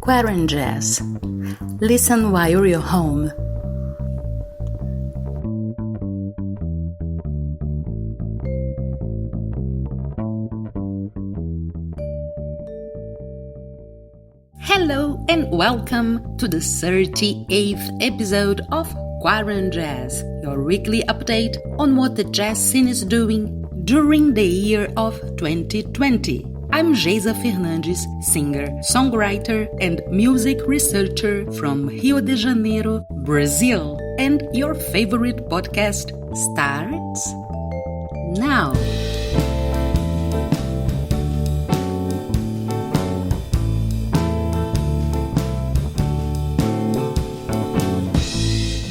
QuaranJazz. Listen while you're home. Hello and welcome to the 38th episode of QuaranJazz, your weekly update on what the jazz scene is doing during the year of 2020. I'm Geisa Fernandes, singer, songwriter, and music researcher from Rio de Janeiro, Brazil, and your favorite podcast starts now.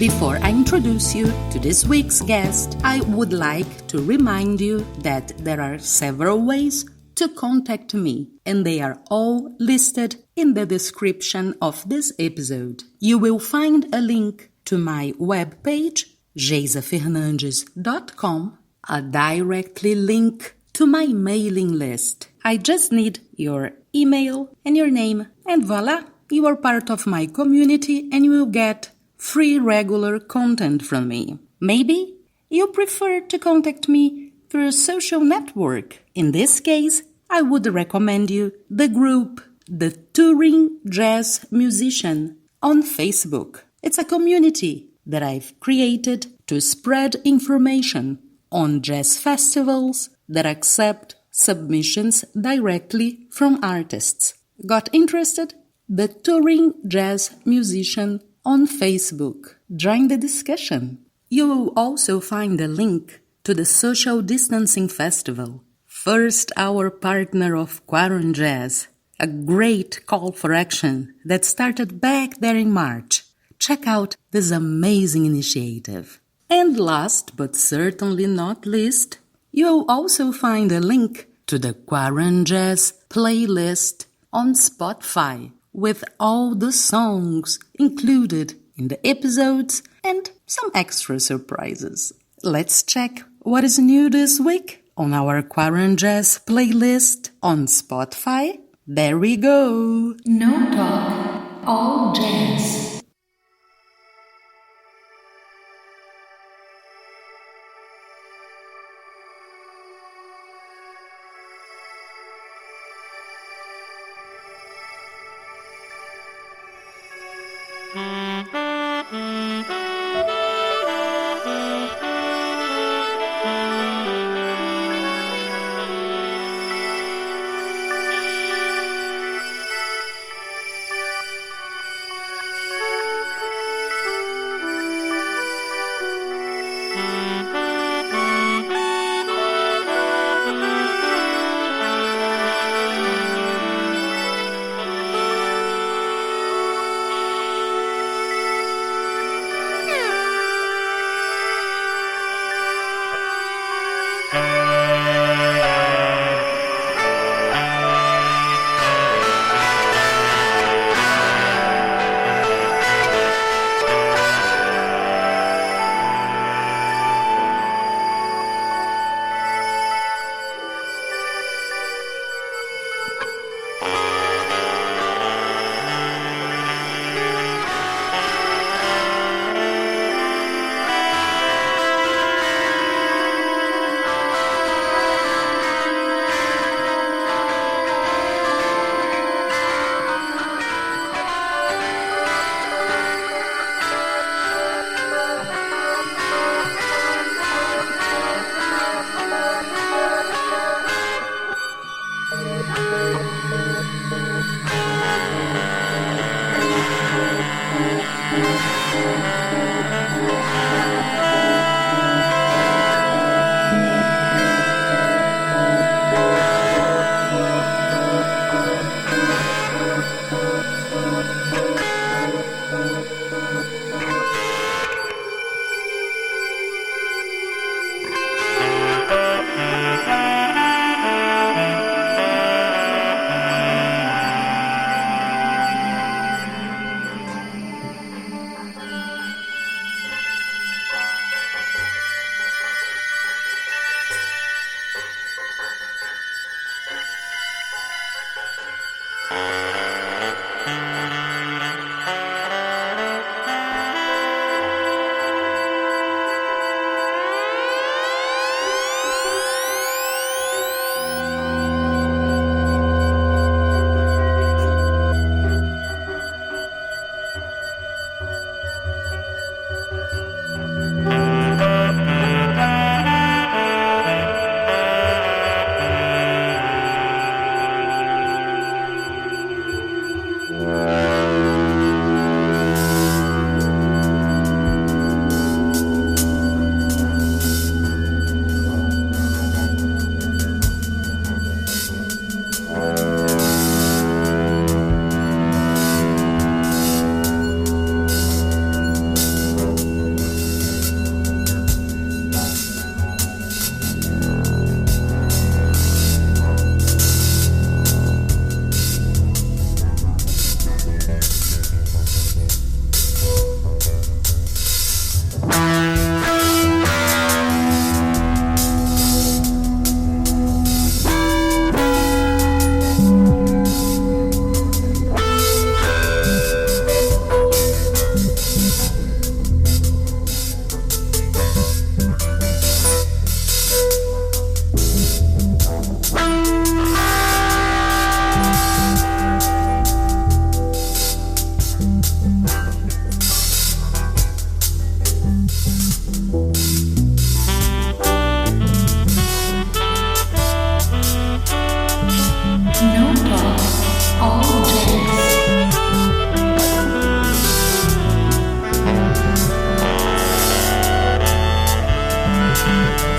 Before I introduce you to this week's guest, I would like to remind you that there are several ways to contact me, and they are all listed in the description of this episode. You will find a link to my webpage, geisafernandes.com, a directly link to my mailing list. I just need your email and your name, and voila, you are part of my community and you will get free regular content from me. Maybe you prefer to contact me through a social network. In this case, I would recommend you the group The Touring Jazz Musician on Facebook. It's a community that I've created to spread information on jazz festivals that accept submissions directly from artists. Got interested? The Touring Jazz Musician on Facebook. Join the discussion. You will also find a link to the Social Distancing Festival, first hour partner of QuaranJazz, a great call for action that started back there in March. Check out this amazing initiative. And last but certainly not least, you'll also find a link to the QuaranJazz playlist on Spotify with all the songs included in the episodes and some extra surprises. Let's check what is new this week on our QuaranJazz playlist on Spotify. There we go. No talk, all jazz.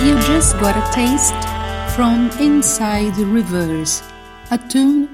You just got a taste from Inside Rivers, a tune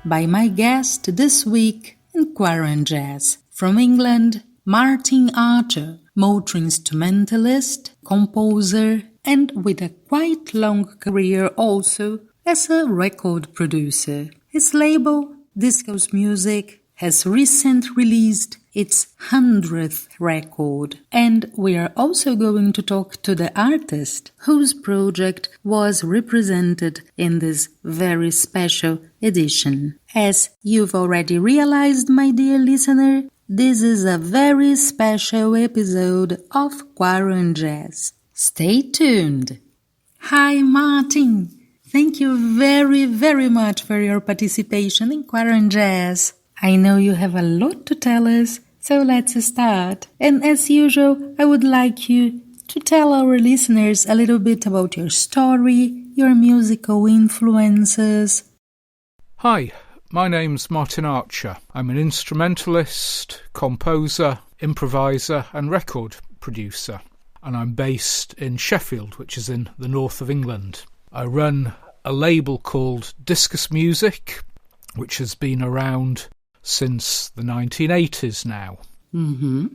by my guest this week in QuaranJazz. From England, Martin Archer, multi-instrumentalist, composer, and with a quite long career also as a record producer. His label, Discus Music, has recently released its 100th record, and we are also going to talk to the artist whose project was represented in this very special edition. As you've already realized, my dear listener, this is a very special episode of QuaranJazz. Stay tuned! Hi Martin! Thank you very, very much for your participation in QuaranJazz. I know you have a lot to tell us, so let's start. And as usual, I would like you to tell our listeners a little bit about your story, your musical influences. Hi, my name's Martin Archer. I'm an instrumentalist, composer, improviser and record producer. And I'm based in Sheffield, which is in the north of England. I run a label called Discus Music, which has been around since the 1980s now. Mm-hmm.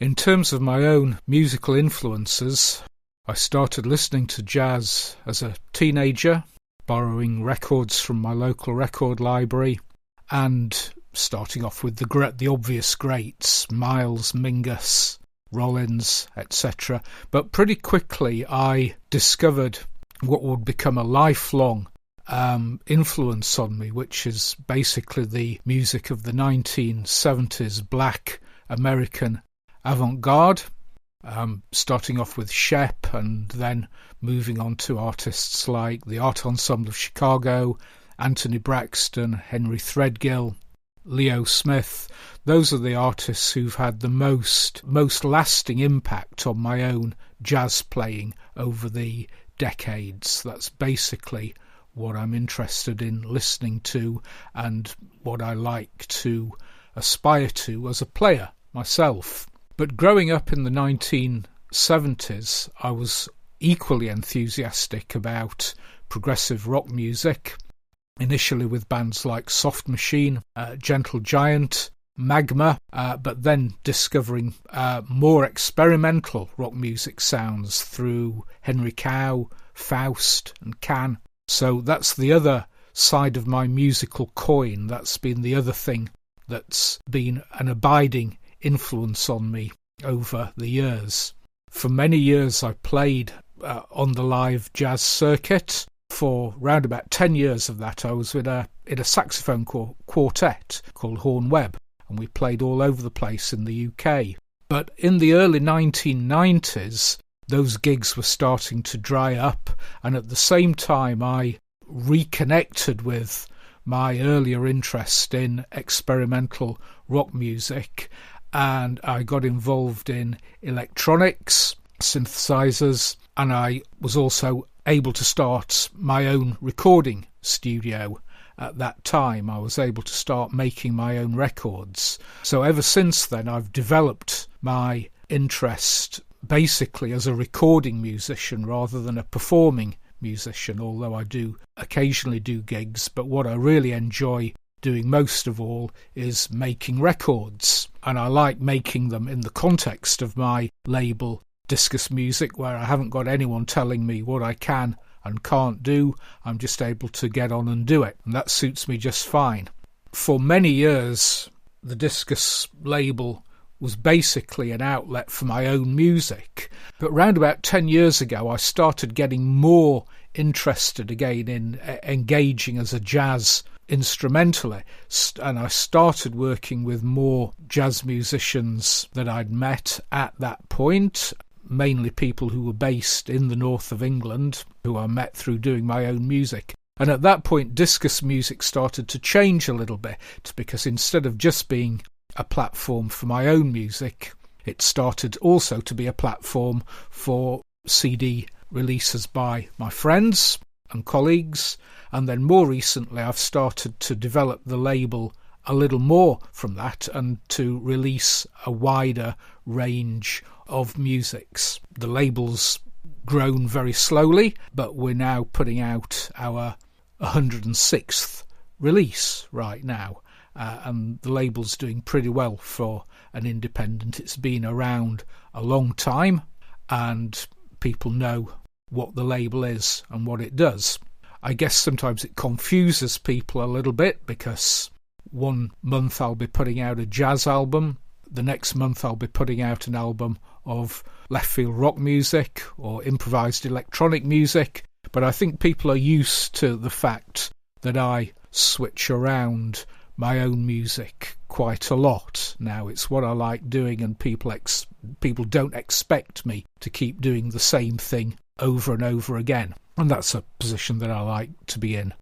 In terms of my own musical influences, I started listening to jazz as a teenager, borrowing records from my local record library, and starting off with the obvious greats, Miles, Mingus, Rollins, etc. But pretty quickly I discovered what would become a lifelong influence on me, which is basically the music of the 1970s black American avant-garde, starting off with Shep and then moving on to artists like the Art Ensemble of Chicago, Anthony Braxton, Henry Threadgill, Leo Smith. Those are the artists who've had the most lasting impact on my own jazz playing over the decades. That's basically what I'm interested in listening to and what I like to aspire to as a player myself. But growing up in the 1970s, I was equally enthusiastic about progressive rock music, initially with bands like Soft Machine, Gentle Giant, Magma, but then discovering more experimental rock music sounds through Henry Cow, Faust and Can. So that's the other side of my musical coin. That's been the other thing that's been an abiding influence on me over the years. For many years I played on the live jazz circuit for round about 10 years of that, I was in a saxophone quartet called Horn Webb, and we played all over the place in the UK. But in the early 1990s, those gigs were starting to dry up, and at the same time I reconnected with my earlier interest in experimental rock music, and I got involved in electronics, synthesizers, and I was also able to start my own recording studio. At that time, I was able to start making my own records. So ever since then, I've developed my interest basically as a recording musician rather than a performing musician, although I do occasionally do gigs. But what I really enjoy doing most of all is making records. And I like making them in the context of my label Discus Music, where I haven't got anyone telling me what I can and can't do. I'm just able to get on and do it, and that suits me just fine. For many years, the Discus label was basically an outlet for my own music, but round about 10 years ago I started getting more interested again in engaging as a jazz instrumentalist, and I started working with more jazz musicians that I'd met at that point, mainly people who were based in the north of England, who I met through doing my own music. And at that point, Discus Music started to change a little bit, because instead of just being a platform for my own music, it started also to be a platform for CD releases by my friends and colleagues. And then more recently, I've started to develop the label a little more from that and to release a wider range of musics. The label's grown very slowly, but we're now putting out our 106th release right now, and the label's doing pretty well for an independent. It's been around a long time, and people know what the label is and what it does. I guess sometimes it confuses people a little bit, because one month I'll be putting out a jazz album, the next month I'll be putting out an album of left field rock music or improvised electronic music, but I think people are used to the fact that I switch around my own music quite a lot now. It's what I like doing, and people don't expect me to keep doing the same thing over and over again, and that's a position that I like to be in.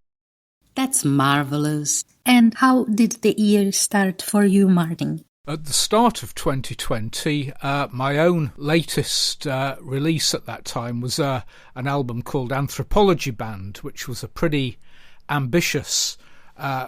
That's marvelous. And how did the year start for you, Martin? At the start of 2020, my own latest release at that time was an album called Anthropology Band, which was a pretty ambitious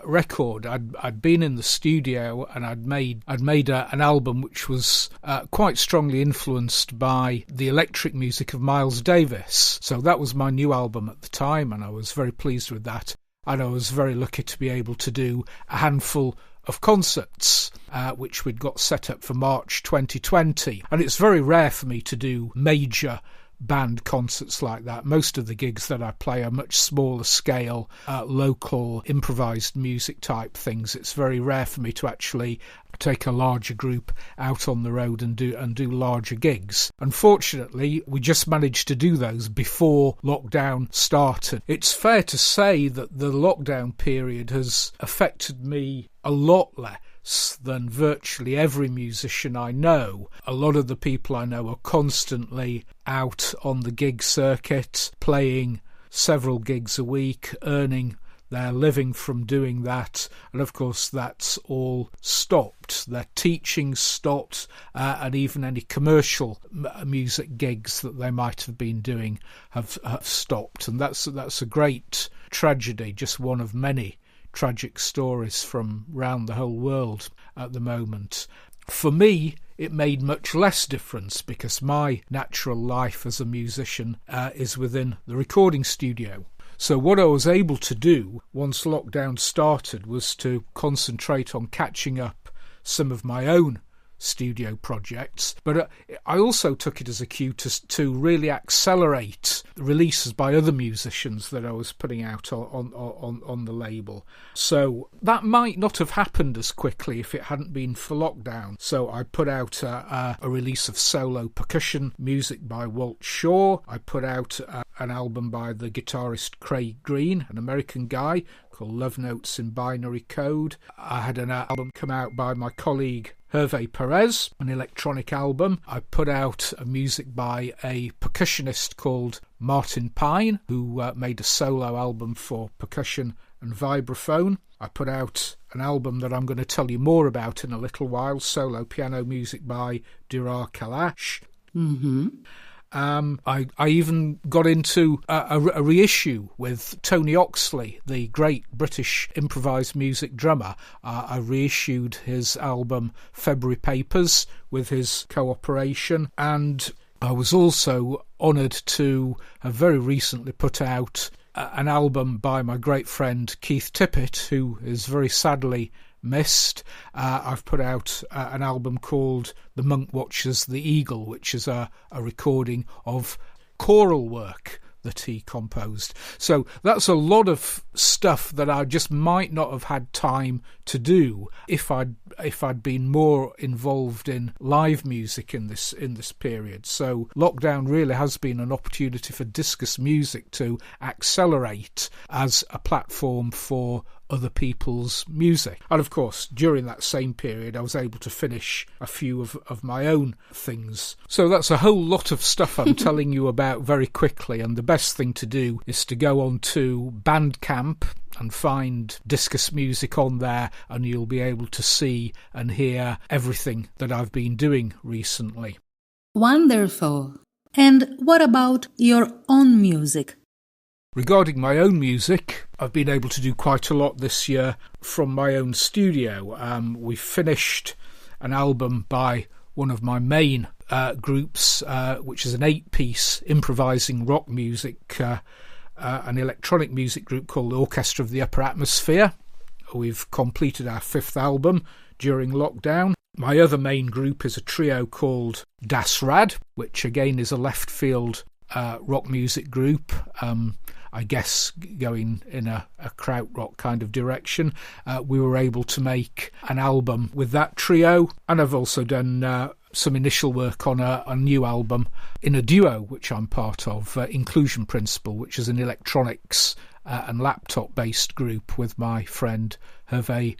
record. I'd been in the studio and I'd made an album which was quite strongly influenced by the electric music of Miles Davis. So that was my new album at the time, and I was very pleased with that. And I was very lucky to be able to do a handful of concerts, which we'd got set up for March 2020. And it's very rare for me to do major band concerts like that. Most of the gigs that I play are much smaller scale, local improvised music type things. It's very rare for me to actually take a larger group out on the road and do larger gigs. Unfortunately, we just managed to do those before lockdown started. It's fair to say that the lockdown period has affected me a lot less than virtually every musician I know. A lot of the people I know are constantly out on the gig circuit, playing several gigs a week, earning their living from doing that, and of course that's all stopped. Their teaching stopped, and even any commercial music gigs that they might have been doing have stopped, and that's a great tragedy, just one of many tragic stories from around the whole world at the moment. For me, it made much less difference, because my natural life as a musician is within the recording studio. So what I was able to do once lockdown started was to concentrate on catching up some of my own studio projects, but I also took it as a cue to really accelerate releases by other musicians that I was putting out on the label. So that might not have happened as quickly if it hadn't been for lockdown. So I put out a release of solo percussion music by Walt Shaw. I put out an album by the guitarist Craig Green, an American guy, called Love Notes in Binary Code. I had an album come out by my colleague Hervé Perez, an electronic album. I put out a music by a percussionist called Martin Pine, who made a solo album for percussion and vibraphone. I put out an album that I'm going to tell you more about in a little while, solo piano music by Dirar Kalash. Mm-hmm. I even got into a reissue with Tony Oxley, the great British improvised music drummer. I reissued his album February Papers with his cooperation, and I was also honoured to have very recently put out an album by my great friend Keith Tippett, who is very sadly missed. I've put out an album called The Monk Watches the Eagle, which is a recording of choral work that he composed. So that's a lot of stuff that I just might not have had time to do if I'd been more involved in live music in this period. So lockdown really has been an opportunity for Discus Music to accelerate as a platform for other people's music. And of course, during that same period, I was able to finish a few of my own things. So that's a whole lot of stuff I'm telling you about very quickly, and the best thing to do is to go on to Bandcamp and find Discus Music on there, and you'll be able to see and hear everything that I've been doing recently. Wonderful. And what about your own music? Regarding my own music, I've been able to do quite a lot this year from my own studio. We finished an album by one of my main groups, which is an 8-piece improvising rock music, an electronic music group called the Orchestra of the Upper Atmosphere. We've completed our 5th album during lockdown. My other main group is a trio called Das Rad, which again is a left field rock music group, I guess going in a krautrock kind of direction. We were able to make an album with that trio, and I've also done some initial work on a new album in a duo which I'm part of, Inclusion Principle, which is an electronics and laptop-based group with my friend Hervé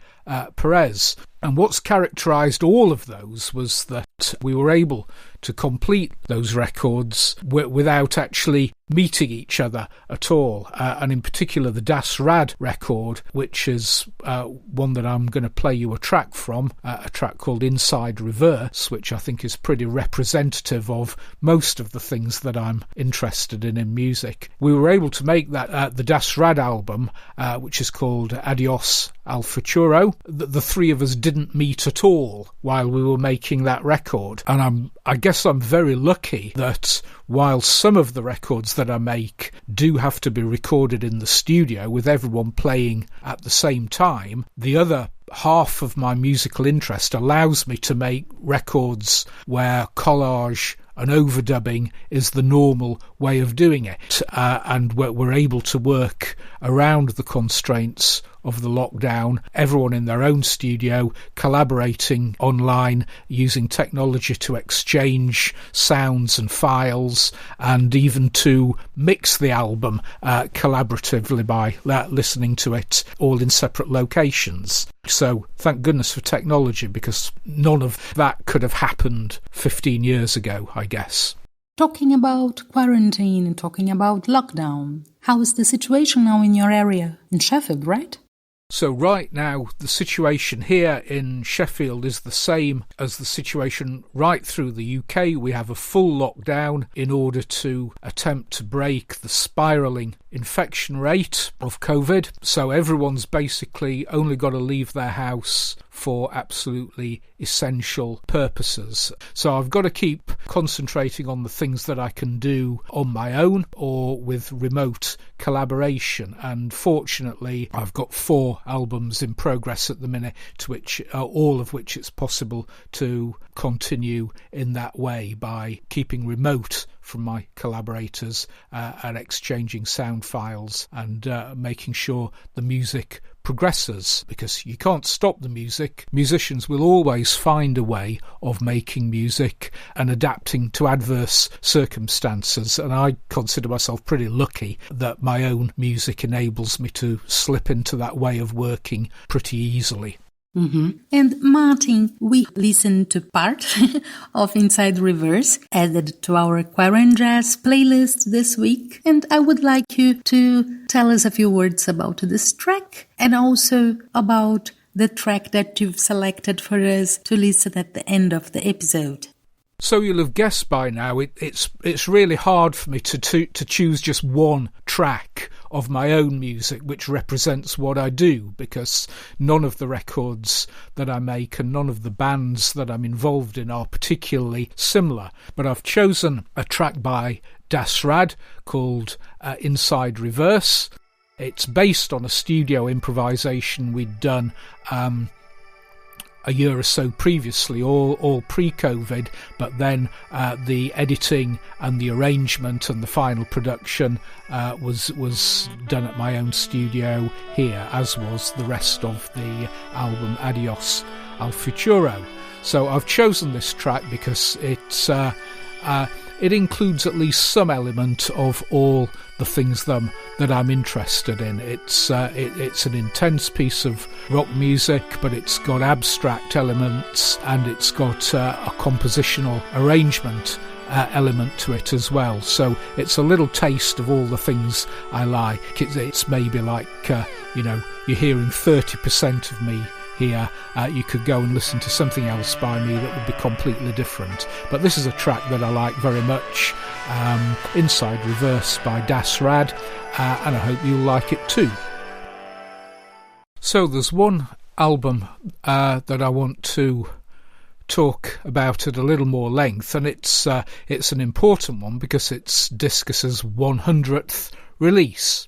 Perez. And what's characterised all of those was that we were able to complete those records without actually meeting each other at all. And in particular, the Das Rad record, which is one that I'm going to play you a track from, a track called Inside Reverse, which I think is pretty representative of most of the things that I'm interested in music. We were able to make that the Das Rad album, which is called Adios Al Futuro. The three of us didn't meet at all while we were making that record, and I guess I'm very lucky that while some of the records that I make do have to be recorded in the studio with everyone playing at the same time, the other half of my musical interest allows me to make records where collage and overdubbing is the normal way of doing it, and we're able to work around the constraints of the lockdown, everyone in their own studio, collaborating online, using technology to exchange sounds and files, and even to mix the album collaboratively by listening to it all in separate locations. So thank goodness for technology, because none of that could have happened 15 years ago, I guess. Talking about quarantine and talking about lockdown, how is the situation now in your area? In Sheffield, right? So right now, the situation here in Sheffield is the same as the situation right through the UK. We have a full lockdown in order to attempt to break the spiralling infection rate of COVID. So everyone's basically only got to leave their house for absolutely essential purposes. So I've got to keep concentrating on the things that I can do on my own or with remote collaboration. And fortunately, I've got 4 albums in progress at the minute, to which all of which it's possible to continue in that way by keeping remote from my collaborators and exchanging sound files and making sure the music progresses, because you can't stop the music. Musicians will always find a way of making music and adapting to adverse circumstances, and I consider myself pretty lucky that my own music enables me to slip into that way of working pretty easily. Mm-hmm. And Martin, we listened to part of Inside Reverse, added to our QuaranJazz playlist this week, and I would like you to tell us a few words about this track and also about the track that you've selected for us to listen at the end of the episode. So you'll have guessed by now, it's really hard for me to choose just one track of my own music which represents what I do, because none of the records that I make and none of the bands that I'm involved in are particularly similar. But I've chosen a track by Dirar called Inside Reverse. It's based on a studio improvisation we'd done a year or so previously, all pre-COVID, but then the editing and the arrangement and the final production was done at my own studio here, as was the rest of the album Adios al Futuro. So I've chosen this track because it includes at least some element of all the things that I'm interested in. It's an intense piece of rock music, but it's got abstract elements and it's got a compositional arrangement element to it as well. So it's a little taste of all the things I like. It's maybe like, you're hearing 30% of me here. You could go and listen to something else by me that would be completely different. But this is a track that I like very much, Inside Reverse by Dirar, and I hope you'll like it too. So there's one album that I want to talk about at a little more length, and it's an important one because it's Discus's 100th release.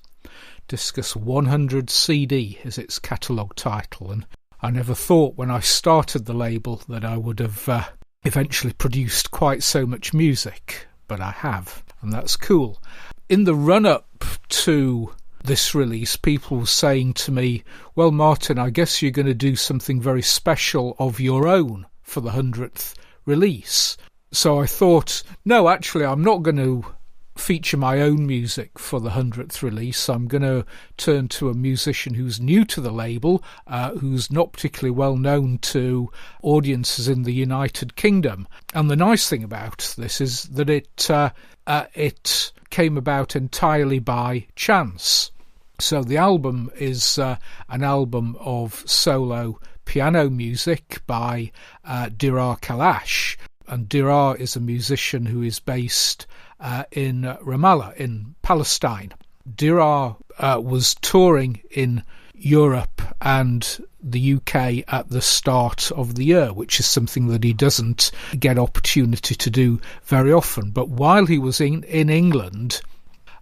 Discus 100 CD is its catalogue title, and I never thought when I started the label that I would have eventually produced quite so much music, but I have, and that's cool. In the run-up to this release, people were saying to me, well, Martin, I guess you're going to do something very special of your own for the 100th release. So I thought, no, actually, I'm not going to feature my own music for the 100th release. I'm going to turn to a musician who's new to the label, who's not particularly well known to audiences in the United Kingdom. And the nice thing about this is that it came about entirely by chance. So the album is an album of solo piano music by Dirar Kalash. And Dirar is a musician who is based in Ramallah, in Palestine. Dirar was touring in Europe and the UK at the start of the year, which is something that he doesn't get opportunity to do very often. But while he was in England,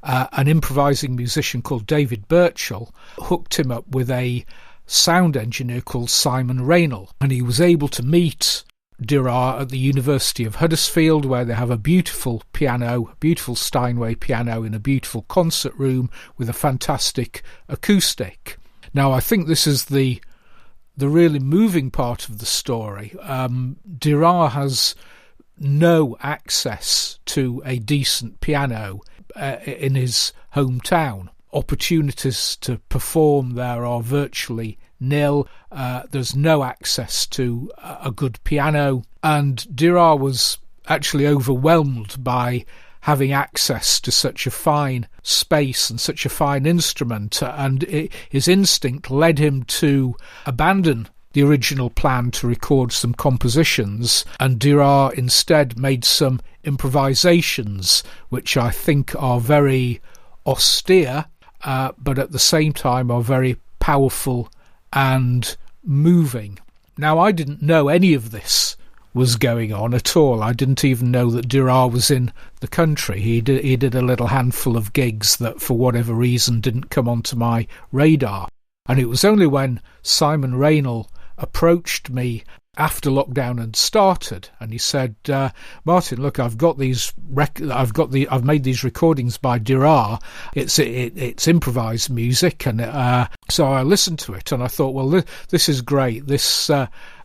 an improvising musician called David Birchall hooked him up with a sound engineer called Simon Raynell, and he was able to meet Dirar at the University of Huddersfield, where they have a beautiful piano, a beautiful Steinway piano in a beautiful concert room with a fantastic acoustic. Now, I think this is the really moving part of the story. Dirar has no access to a decent piano in his hometown. Opportunities to perform there are virtually nil. There's no access to a good piano, and Dirar was actually overwhelmed by having access to such a fine space and such a fine instrument, and his instinct led him to abandon the original plan to record some compositions, and Dirar instead made some improvisations which I think are very austere, but at the same time are very powerful and moving. Now, I didn't know any of this was going on at all. I didn't even know that Dirar was in the country. He did a little handful of gigs that, for whatever reason, didn't come onto my radar. And it was only when Simon Raynell approached me after lockdown had started, and he said, "Martin, look, I've made these recordings by Dirar. It's improvised music," and so I listened to it, and I thought, well, this is great. This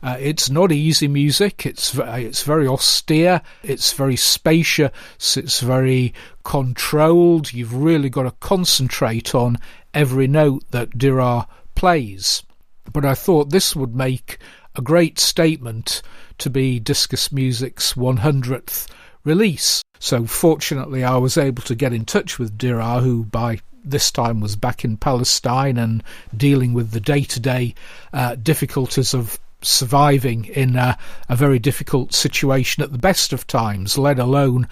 it's not easy music. It's very austere. It's very spacious. It's very controlled. You've really got to concentrate on every note that Dirar plays. But I thought this would make a great statement to be Discus Music's 100th release. So fortunately I was able to get in touch with Dirar, who by this time was back in Palestine and dealing with the day-to-day difficulties of surviving in a very difficult situation at the best of times, let alone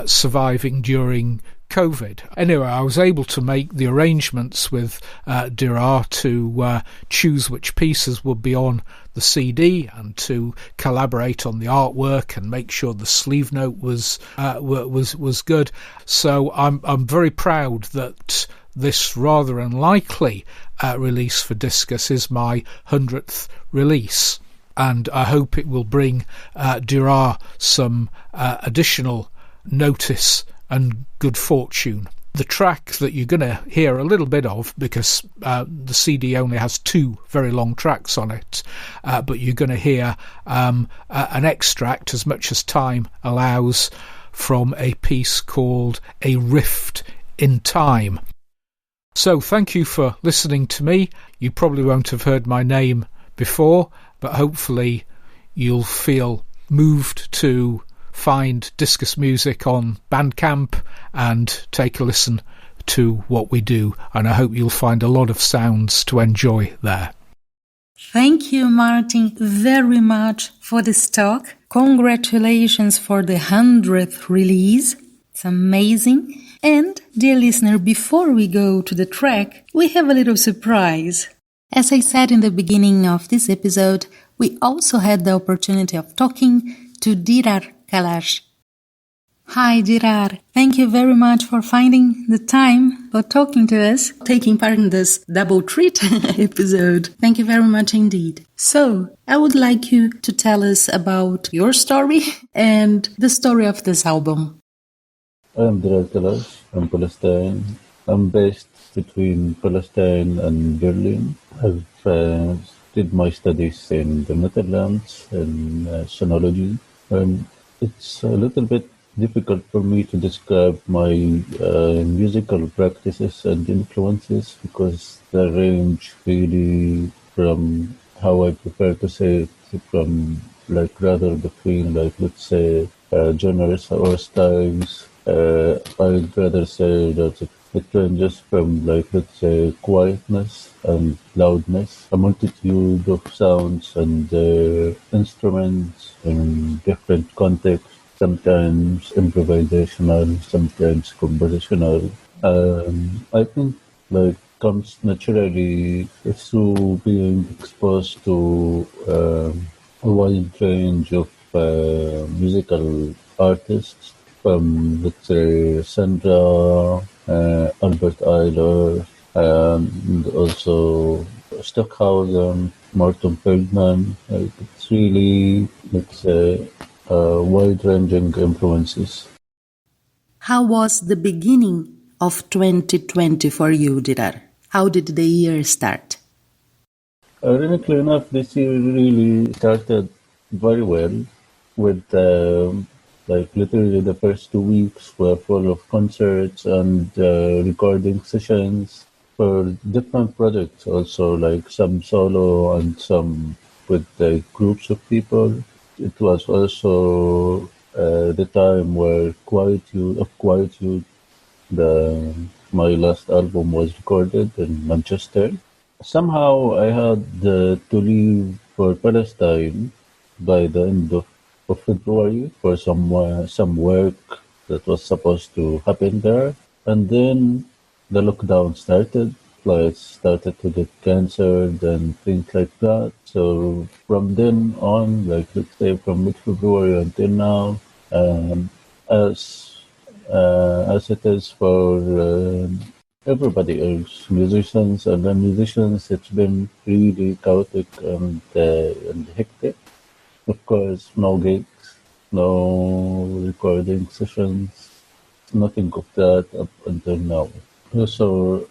surviving during COVID. Anyway, I was able to make the arrangements with Dirar to choose which pieces would be on the CD and to collaborate on the artwork and make sure the sleeve note was good. So I'm very proud that this rather unlikely release for Discus is my 100th release, and I hope it will bring Dirar some additional notice and good fortune. The track that you're going to hear a little bit of, because the CD only has 2 very long tracks on it, but you're going to hear an extract, as much as time allows, from a piece called A Rift in Time. So thank you for listening to me. You probably won't have heard my name before, but hopefully you'll feel moved to find Discus Music on Bandcamp and take a listen to what we do, and I hope you'll find a lot of sounds to enjoy there. Thank you, Martin, very much for this talk. Congratulations for the 100th release. It's amazing. And, dear listener, before we go to the track, we have a little surprise. As I said in the beginning of this episode, we also had the opportunity of talking to Dirar Kalash. Hi, Dirar. Thank you very much for finding the time for talking to us, taking part in this double treat episode. Thank you very much indeed. So, I would like you to tell us about your story and the story of this album. I'm Dirar Kalash from Palestine. I'm based between Palestine and Berlin. I've did my studies in the Netherlands in sonology. It's a little bit difficult for me to describe my musical practices and influences, because they range really from how I prefer to say it, from like rather between like, let's say, genres or styles. I'd rather say that it ranges from like, let's say, quietness and loudness, a multitude of sounds and instruments in different contexts, sometimes improvisational, sometimes compositional. I think like comes naturally through being exposed to a wide range of musical artists, from, let's say, Sandra, Albert Eiler, and also Stockhausen, Martin Feldman. It's really, let's say, wide-ranging influences. How was the beginning of 2020 for you, Dirar? How did the year start? Ironically enough, this year really started very well with like literally the first 2 weeks were full of concerts and recording sessions for different projects, also like some solo and some with groups of people. It was also the time where Quietude, my last album was recorded in Manchester. Somehow I had to leave for Palestine by the end of February for some work that was supposed to happen there, and then the lockdown started. like started to get cancer and things like that. So from then on, like let's say from mid-February until now, um, as as it is for everybody else, musicians and non-musicians, it's been really chaotic and hectic. Of course, no gigs, no recording sessions, nothing of that up until now. So,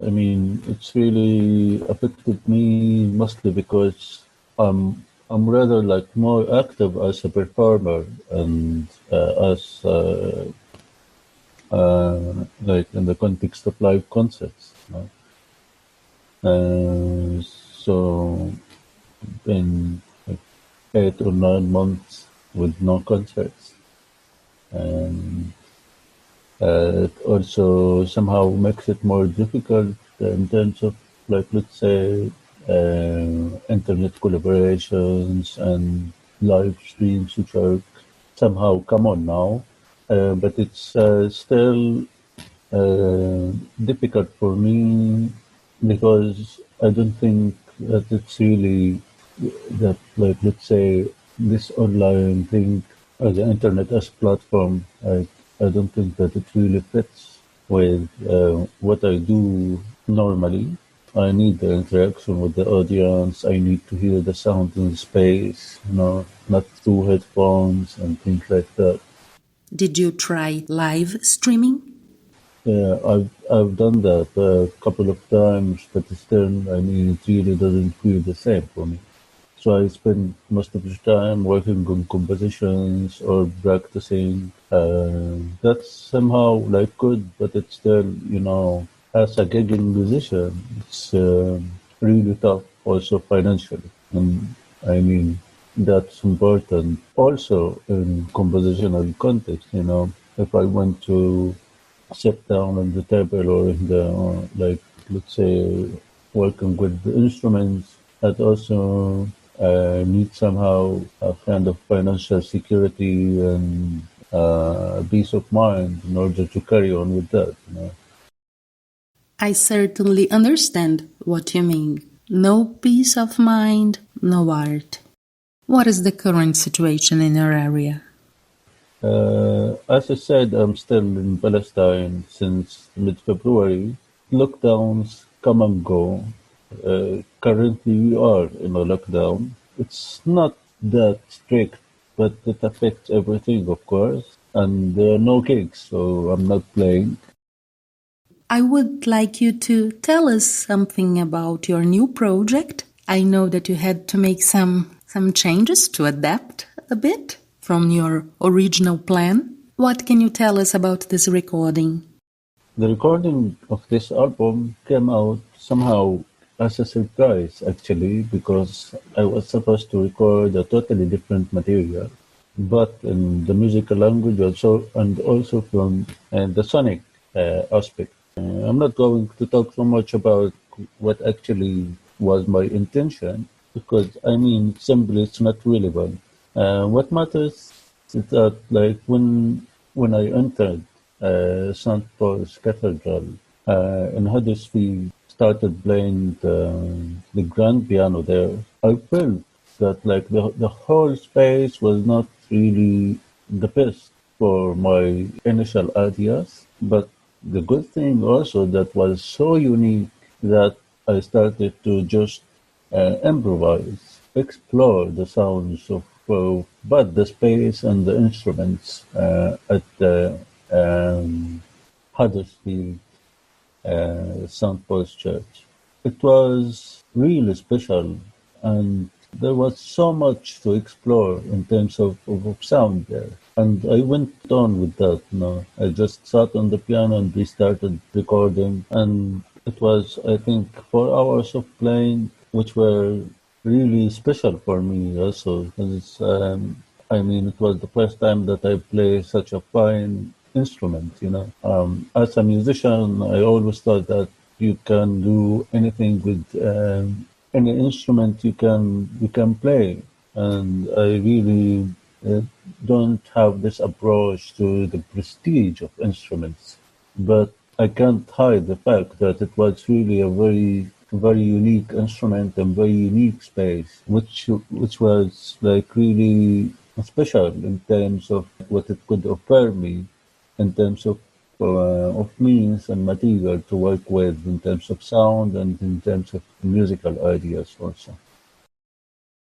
I mean, it's really affected me mostly because I'm rather like more active as a performer and like in the context of live concerts. So, been like 8 or 9 months with no concerts, and it also somehow makes it more difficult in terms of, like, let's say, internet collaborations and live streams, which are somehow common now. But it's still difficult for me because I don't think that it's really that, like, let's say, this online thing or the internet as platform. I don't think that it really fits with what I do normally. I need the interaction with the audience. I need to hear the sound in the space, not through headphones and things like that. Did you try live streaming? Yeah, I've done that a couple of times, but still, I mean, it really doesn't feel the same for me. So I spend most of the time working on compositions or practicing. That's somehow like good, but it's still, as a gigging musician, it's really tough also financially. And I mean, that's important also in compositional context, if I want to sit down on the table or in the, like, let's say, working with the instruments, that also need somehow a kind of financial security and peace of mind in order to carry on with that. I certainly understand what you mean. No peace of mind, no art. What is the current situation in your area? As I said, I'm still in Palestine since mid-February. Lockdowns come and go. Currently, we are in a lockdown. It's not that strict, but it affects everything, of course. And there are no gigs, so I'm not playing. I would like you to tell us something about your new project. I know that you had to make some changes to adapt a bit from your original plan. What can you tell us about this recording? The recording of this album came out somehow as a surprise, actually, because I was supposed to record a totally different material, but in the musical language and also from the sonic aspect. I'm not going to talk so much about what actually was my intention, because I mean, simply it's not relevant. What matters is that, like, when I entered St. Paul's Cathedral in Huddersfield, started playing the grand piano there, I felt that, like, the whole space was not really the best for my initial ideas, but the good thing also that was so unique that I started to just improvise, explore the sounds of both the space and the instruments at the Huddersfield St. Paul's Church. It was really special, and there was so much to explore in terms of sound there. And I went on with that. I just sat on the piano and we started recording, and it was, I think, 4 hours of playing, which were really special for me also, because I mean, it was the first time that I played such a fine instrument. As a musician, I always thought that you can do anything with any instrument you can play, and I really uh, don't have this approach to the prestige of instruments. But I can't hide the fact that it was really a very unique instrument and very unique space, which was like really special in terms of what it could offer me, in terms of means and material to work with, in terms of sound and in terms of musical ideas also.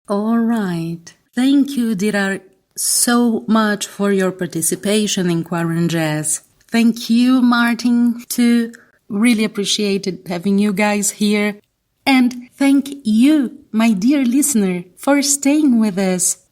All right. Thank you, Dirar, so much for your participation in QuaranJazz. Thank you, Martin, too. Really appreciated having you guys here. And thank you, my dear listener, for staying with us.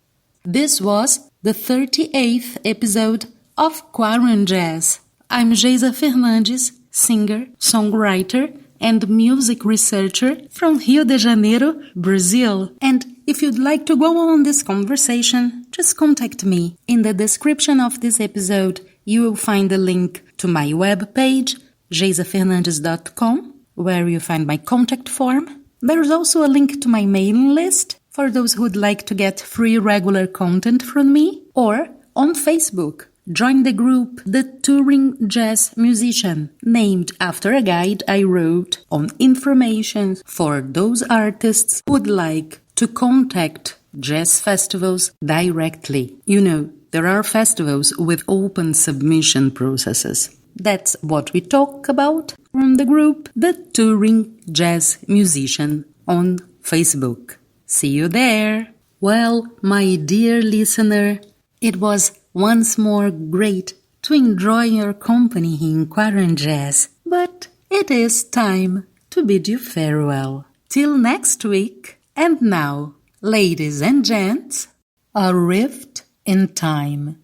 This was the 38th episode of QuaranJazz. I'm Geisa Fernandes, singer, songwriter, and music researcher from Rio de Janeiro, Brazil. And if you'd like to go on this conversation, just contact me. In the description of this episode, you will find a link to my webpage, geisafernandes.com, where you find my contact form. There's also a link to my mailing list for those who'd like to get free regular content from me, or on Facebook. Join the group The Touring Jazz Musician, named after a guide I wrote on information for those artists who'd like to contact jazz festivals directly. You know, there are festivals with open submission processes. That's what we talk about from the group The Touring Jazz Musician on Facebook. See you there. Well, my dear listener, it was once more great to enjoy your company in QuaranJazz, but it is time to bid you farewell. Till next week, and now, ladies and gents, a rift in time.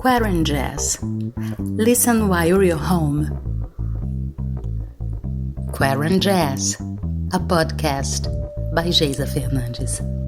QuaranJazz. Listen while you're home. QuaranJazz, a podcast by Geisa Fernandes.